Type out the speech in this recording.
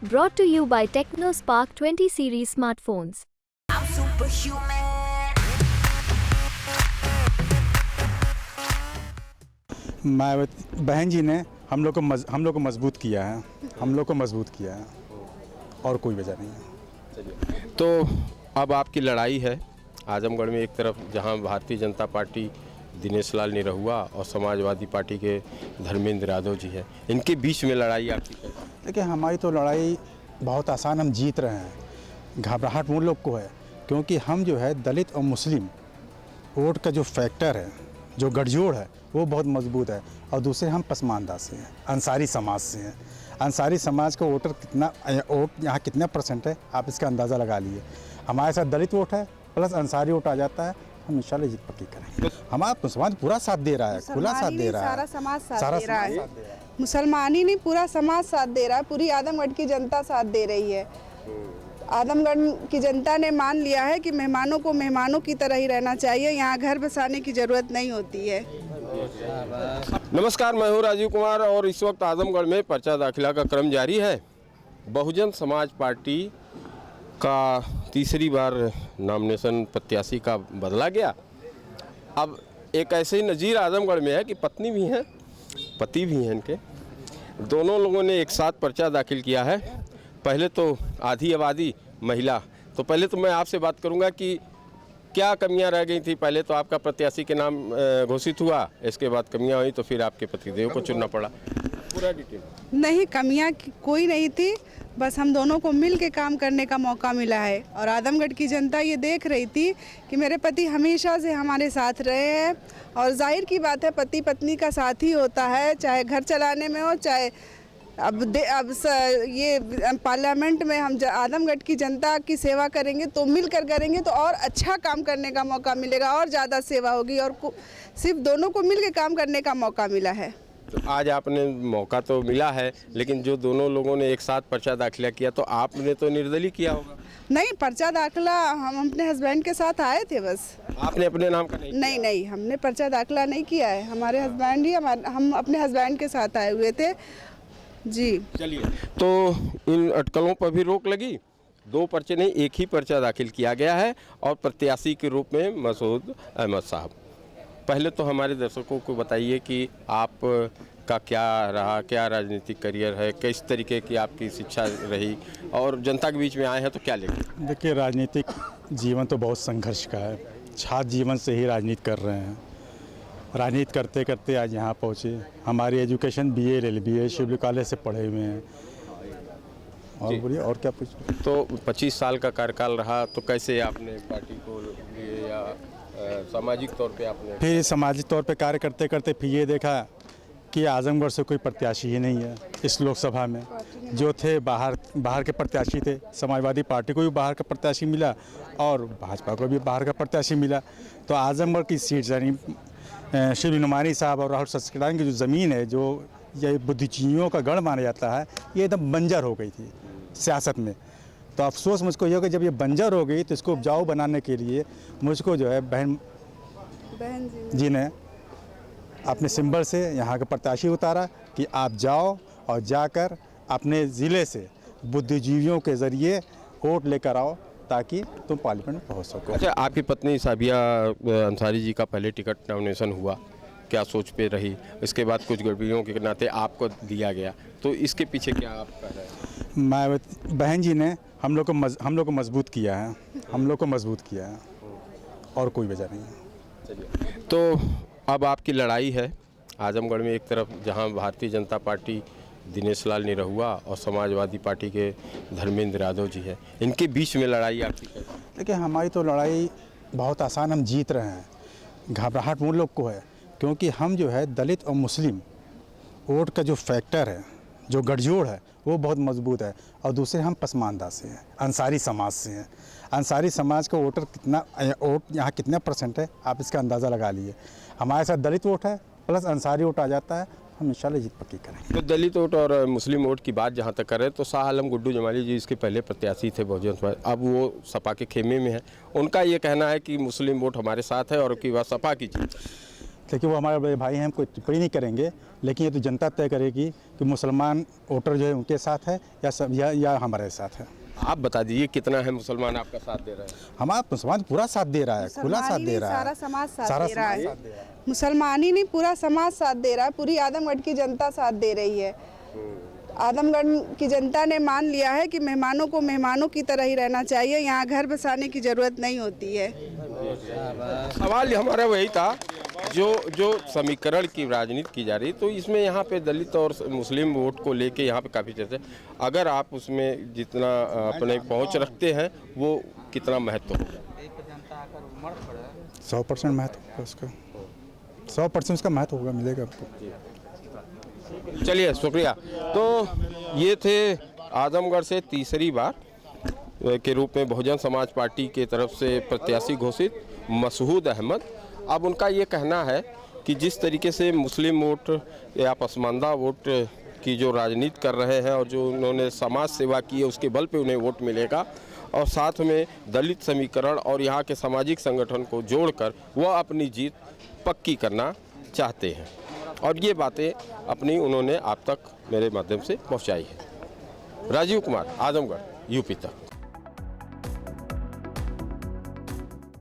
Brought to you by TechnoSpark 20 series smartphones. I'm superhuman. बहन जी ने हम लोग को मजबूत किया है, और कोई वजह नहीं है। चलिए, तो अब आपकी लड़ाई है आजमगढ़ में। एक तरफ जहां भारतीय जनता पार्टी दिनेश लाल निरहुआ और समाजवादी पार्टी के धर्मेंद्र यादव जी हैं, इनके बीच में लड़ाई आपकी है। देखिए, हमारी तो लड़ाई बहुत आसान, हम जीत रहे हैं। घबराहट वो लोग को है क्योंकि हम जो है दलित और मुस्लिम वोट का जो फैक्टर है, जो गठजोड़ है, वो बहुत मजबूत है। और दूसरे हम पसमानदा से हैं, अंसारी समाज से हैं। अंसारी समाज का वोटर वोट यहाँ कितना परसेंट है, आप इसका अंदाज़ा लगा लिए। हमारे साथ दलित वोट है प्लस अंसारी वोट आ जाता है, हम इंशाल्लाह जीत पक्की करेंगे। हमारा समाज पूरा साथ दे रहा है, खुला साथ दे रहा है, सारा समाज साथ दे रहा है। मुसलमान ही नहीं, पूरा समाज साथ दे रहा है, पूरी आदमगढ़ की जनता साथ दे रही है। आदमगढ़ की जनता ने मान लिया है कि मेहमानों को मेहमानों की तरह ही रहना चाहिए, यहाँ घर बसाने की ज़रूरत नहीं होती है। नमस्कार, मैं हूँ राजीव कुमार और इस वक्त आजमगढ़ में पर्चा दाखिला का क्रम जारी है। बहुजन समाज पार्टी का तीसरी बार नॉमिनेशन प्रत्याशी का बदला गया। अब एक ऐसे ही नज़ीर आजमगढ़ में है कि पत्नी भी हैं, पति भी हैं इनके, दोनों लोगों ने एक साथ पर्चा दाखिल किया है। पहले तो आधी आबादी महिला, तो पहले तो मैं आपसे बात करूंगा कि क्या कमियां रह गई थी। पहले तो आपका प्रत्याशी के नाम घोषित हुआ, इसके बाद कमियां हुई तो फिर आपके पतिदेव को चुनना पड़ा। पूरा डिटेल। नहीं, कमियां कोई नहीं थी, बस हम दोनों को मिल के काम करने का मौका मिला है। और आदमगढ़ की जनता ये देख रही थी कि मेरे पति हमेशा से हमारे साथ रहे हैं, और जाहिर की बात है पति पत्नी का साथ ही होता है, चाहे घर चलाने में हो, चाहे अब ये पार्लियामेंट में हम आदमगढ़ की जनता की सेवा करेंगे तो मिलकर करेंगे तो और अच्छा काम करने का मौका मिलेगा, और ज़्यादा सेवा होगी, और सिर्फ दोनों को मिल के काम करने का मौका मिला है। तो आज आपने मौका तो मिला है, लेकिन जो दोनों लोगों ने एक साथ पर्चा दाखिला किया तो आपने तो निर्दलीय किया होगा। नहीं, पर्चा दाखिला हम अपने हस्बैंड के साथ आए थे बस। आपने अपने नाम का नहीं, हमने पर्चा दाखिला नहीं किया है, हमारे हस्बैंड ही हम अपने हस्बैंड के साथ आए हुए थे जी। चलिए, तो इन अटकलों पर भी रोक लगी। 2 पर्चे नहीं, एक ही पर्चा दाखिल किया गया है और प्रत्याशी के रूप में मसूद अहमद साहब। पहले तो हमारे दर्शकों को बताइए कि आप का क्या रहा, क्या राजनीतिक करियर है, किस तरीके की आपकी शिक्षा रही और जनता के बीच में आए हैं तो क्या लेंगे। देखिए, राजनीतिक जीवन तो बहुत संघर्ष का है। छात्र जीवन से ही राजनीति कर रहे हैं, राजनीति करते करते आज यहाँ पहुँचे। हमारी एजुकेशन BA शिवली कॉलेज से पढ़े हुए हैं। और बोलिए, और क्या पूछ। तो 25 साल का कार्यकाल रहा, तो कैसे आपने पार्टी को लिए या सामाजिक तौर पे आपने। फिर सामाजिक तौर पे कार्य करते करते फिर ये देखा कि आजमगढ़ से कोई प्रत्याशी ही नहीं है इस लोकसभा में। जो थे बाहर के प्रत्याशी थे, समाजवादी पार्टी को भी बाहर का प्रत्याशी मिला और भाजपा को भी बाहर का प्रत्याशी मिला। तो आजमगढ़ की सीट यानी शिव नुमानी साहब और राहुल सचखंड की जो ज़मीन है, जो ये बुद्धिजीवियों का गढ़ माना जाता है, ये एकदम बंजर हो गई थी सियासत में। तो अफसोस मुझको ये हो कि जब ये बंजर हो गई तो इसको उपजाऊ बनाने के लिए मुझको जो है बहन जी ने अपने सिंबल से यहाँ का प्रत्याशी उतारा कि आप जाओ और जाकर अपने ज़िले से बुद्धिजीवियों के ज़रिए वोट लेकर आओ ताकि तुम पार्लियामेंट में पहुँच सको। अच्छा, आपकी पत्नी साबिया अंसारी जी का पहले टिकट नॉमिनेशन हुआ, क्या सोच पे रही? इसके बाद कुछ गड़बड़ियों के नाते आपको दिया गया, तो इसके पीछे क्या आप कह रहे हैं? बहन जी ने हम लोग को मजबूत किया है, और कोई वजह नहीं है। चलिए, तो अब आपकी लड़ाई है आजमगढ़ में। एक तरफ जहां भारतीय जनता पार्टी दिनेश लाल निरहुआ और समाजवादी पार्टी के धर्मेंद्र यादव जी हैं, इनके बीच में लड़ाई आपकी है। देखिए, हमारी तो लड़ाई बहुत आसान, हम जीत रहे हैं। घबराहट वो लोग को है क्योंकि हम जो है दलित और मुस्लिम वोट का जो फैक्टर है, जो गठजोड़ है, वो बहुत मजबूत है। और दूसरे हम पसमानदा से हैं, अंसारी समाज से हैं। अंसारी समाज का वोट यहाँ कितना परसेंट है, आप इसका अंदाज़ा लगा लिए। हमारे साथ दलित वोट है प्लस अंसारी वोट आ जाता है, हम इंशाल्लाह जीत पक्की करेंगे। तो दलित वोट और मुस्लिम वोट की बात जहाँ तक करें तो शाह आलम गुड्डू जमाली जी इसके पहले प्रत्याशी थे बहुजन समाज, अब वो सपा के खेमे में है। उनका ये कहना है कि मुस्लिम वोट हमारे साथ है और की बात सपा की जीत। लेकिन वो हमारे बड़े भाई हैं, हम कोई टिप्पणी नहीं करेंगे, लेकिन ये तो जनता तय करेगी कि मुसलमान वोटर जो है उनके साथ है या हमारे साथ है। आप बता दीजिए कितना है मुसलमान आपका साथ दे रहे हैं? हमारा मुसलमान पूरा साथ दे रहा है, खुला साथ दे रहा है, सारा समाज साथ दे रहा है। मुसलमान ही नहीं, पूरा समाज साथ दे रहा है, पूरी आदमगढ़ की जनता साथ दे रही है। आदमगढ़ की जनता ने मान लिया है कि मेहमानों को मेहमानों की तरह ही रहना चाहिए, यहाँ घर बसाने की ज़रूरत नहीं होती है। सवाल हमारा वही था, जो समीकरण की राजनीति की जा रही, तो इसमें यहाँ पे दलित और मुस्लिम वोट को लेके यहाँ पे काफ़ी चर्चा। अगर आप उसमें जितना अपने पहुँच रखते हैं वो कितना महत्व होगा? 100% महत्व होगा उसका, 100% उसका महत्व होगा, मिलेगा आपको। चलिए, शुक्रिया। तो ये थे आजमगढ़ से तीसरी बार के रूप में बहुजन समाज पार्टी के तरफ से प्रत्याशी घोषित मसूद अहमद। अब उनका ये कहना है कि जिस तरीके से मुस्लिम वोट या पसमानदा वोट की जो राजनीति कर रहे हैं और जो उन्होंने समाज सेवा की है उसके बल पे उन्हें वोट मिलेगा, और साथ में दलित समीकरण और यहाँ के सामाजिक संगठन को जोड़कर वह अपनी जीत पक्की करना चाहते हैं। और ये बातें अपनी उन्होंने आप तक मेरे माध्यम से पहुँचाई है। राजीव कुमार, आजमगढ़, यूपी तक।